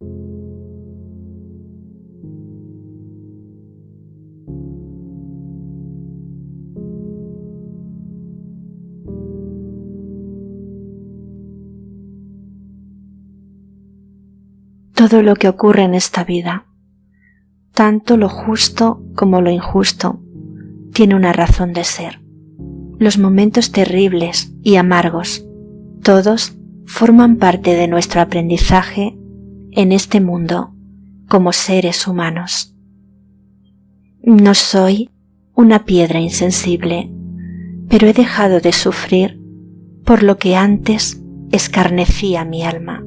Todo lo que ocurre en esta vida, tanto lo justo como lo injusto, tiene una razón de ser. Los momentos terribles y amargos, todos forman parte de nuestro aprendizaje en este mundo como seres humanos. No soy una piedra insensible, pero he dejado de sufrir por lo que antes escarnecía mi alma.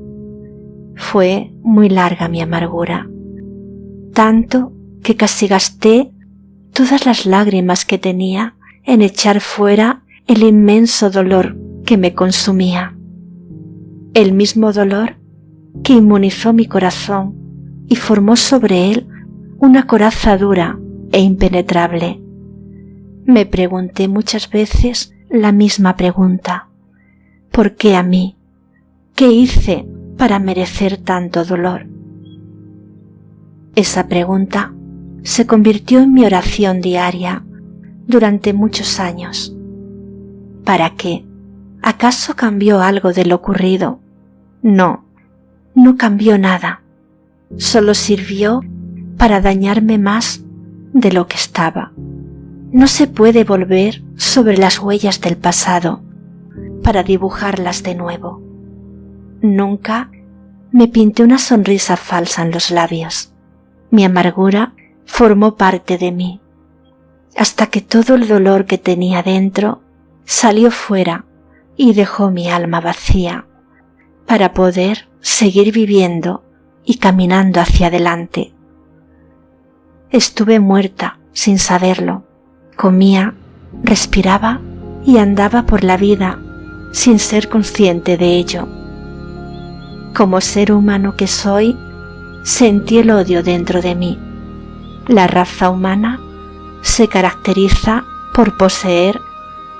Fue muy larga mi amargura, tanto que casi gasté todas las lágrimas que tenía en echar fuera el inmenso dolor que me consumía. El mismo dolor que inmunizó mi corazón y formó sobre él una coraza dura e impenetrable. Me pregunté muchas veces la misma pregunta: ¿por qué a mí? ¿Qué hice para merecer tanto dolor? Esa pregunta se convirtió en mi oración diaria durante muchos años. ¿Para qué? ¿Acaso cambió algo de lo ocurrido? No, no cambió nada. Solo sirvió para dañarme más de lo que estaba. No se puede volver sobre las huellas del pasado para dibujarlas de nuevo. Nunca me pinté una sonrisa falsa en los labios. Mi amargura formó parte de mí, hasta que todo el dolor que tenía dentro salió fuera y dejó mi alma vacía para poder seguir viviendo y caminando hacia adelante. Estuve muerta sin saberlo. Comía, respiraba y andaba por la vida sin ser consciente de ello. Como ser humano que soy, sentí el odio dentro de mí. La raza humana se caracteriza por poseer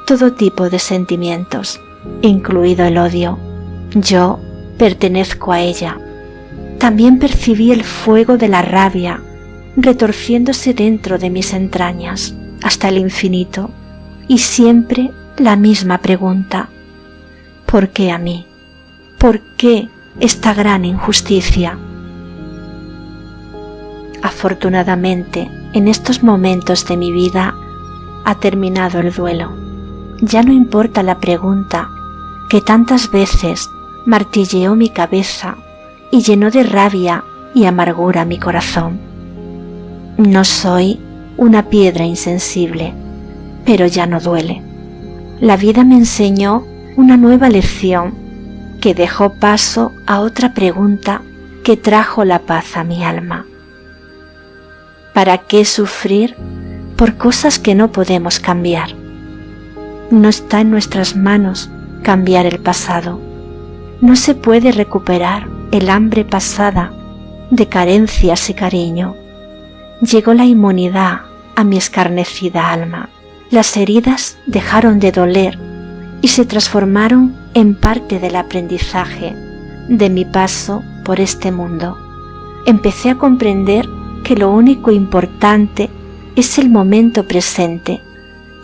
todo tipo de sentimientos, incluido el odio. Yo pertenezco a ella. También percibí el fuego de la rabia retorciéndose dentro de mis entrañas hasta el infinito, y siempre la misma pregunta: ¿por qué a mí? ¿Por qué esta gran injusticia? Afortunadamente, en estos momentos de mi vida ha terminado el duelo. Ya no importa la pregunta que tantas veces martilleó mi cabeza y llenó de rabia y amargura mi corazón. No soy una piedra insensible, pero ya no duele. La vida me enseñó una nueva lección que dejó paso a otra pregunta que trajo la paz a mi alma. ¿Para qué sufrir por cosas que no podemos cambiar? No está en nuestras manos cambiar el pasado. No se puede recuperar el hambre pasada de carencias y cariño. Llegó la inmunidad a mi escarnecida alma. Las heridas dejaron de doler y se transformaron en parte del aprendizaje de mi paso por este mundo. Empecé a comprender que lo único importante es el momento presente,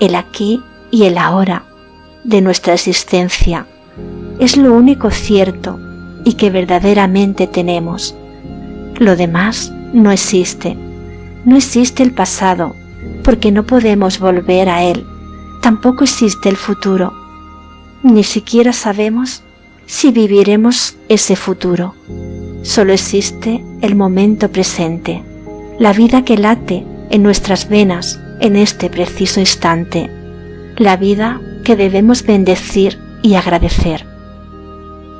el aquí y el ahora de nuestra existencia. Es lo único cierto y que verdaderamente tenemos. Lo demás no existe. No existe el pasado, porque no podemos volver a él. Tampoco existe el futuro. Ni siquiera sabemos si viviremos ese futuro. Solo existe el momento presente, la vida que late en nuestras venas en este preciso instante, la vida que debemos bendecir y agradecer.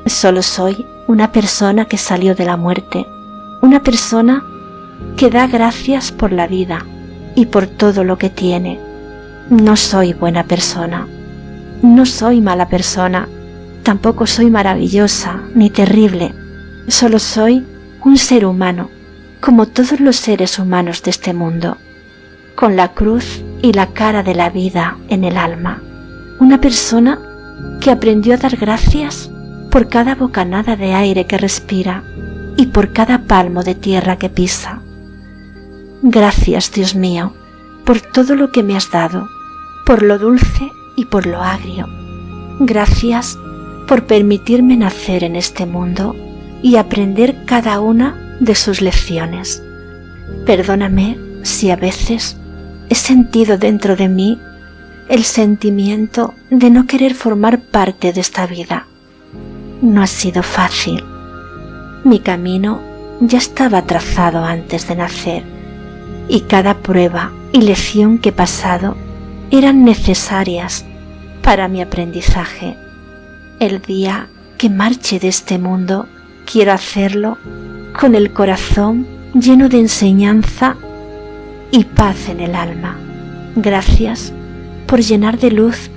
Solo soy una persona que salió de la muerte, una persona que da gracias por la vida y por todo lo que tiene. No soy buena persona, no soy mala persona, tampoco soy maravillosa ni terrible, solo soy un ser humano, como todos los seres humanos de este mundo, con la cruz y la cara de la vida en el alma, una persona que aprendió a dar gracias por cada bocanada de aire que respira, y por cada palmo de tierra que pisa. Gracias, Dios mío, por todo lo que me has dado, por lo dulce y por lo agrio. Gracias por permitirme nacer en este mundo y aprender cada una de sus lecciones. Perdóname si a veces he sentido dentro de mí el sentimiento de no querer formar parte de esta vida. No ha sido fácil. Mi camino ya estaba trazado antes de nacer y cada prueba y lección que he pasado eran necesarias para mi aprendizaje. El día que marche de este mundo, quiero hacerlo con el corazón lleno de enseñanza y paz en el alma. Gracias por llenar de luz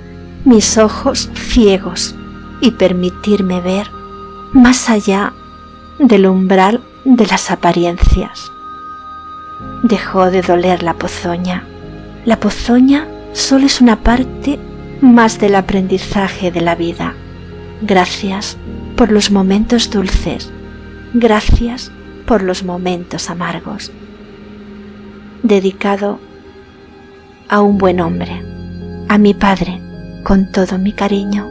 mis ojos ciegos y permitirme ver más allá del umbral de las apariencias. Dejó de doler la ponzoña. La ponzoña solo es una parte más del aprendizaje de la vida. Gracias por los momentos dulces. Gracias por los momentos amargos. Dedicado a un buen hombre, a mi padre, con todo mi cariño.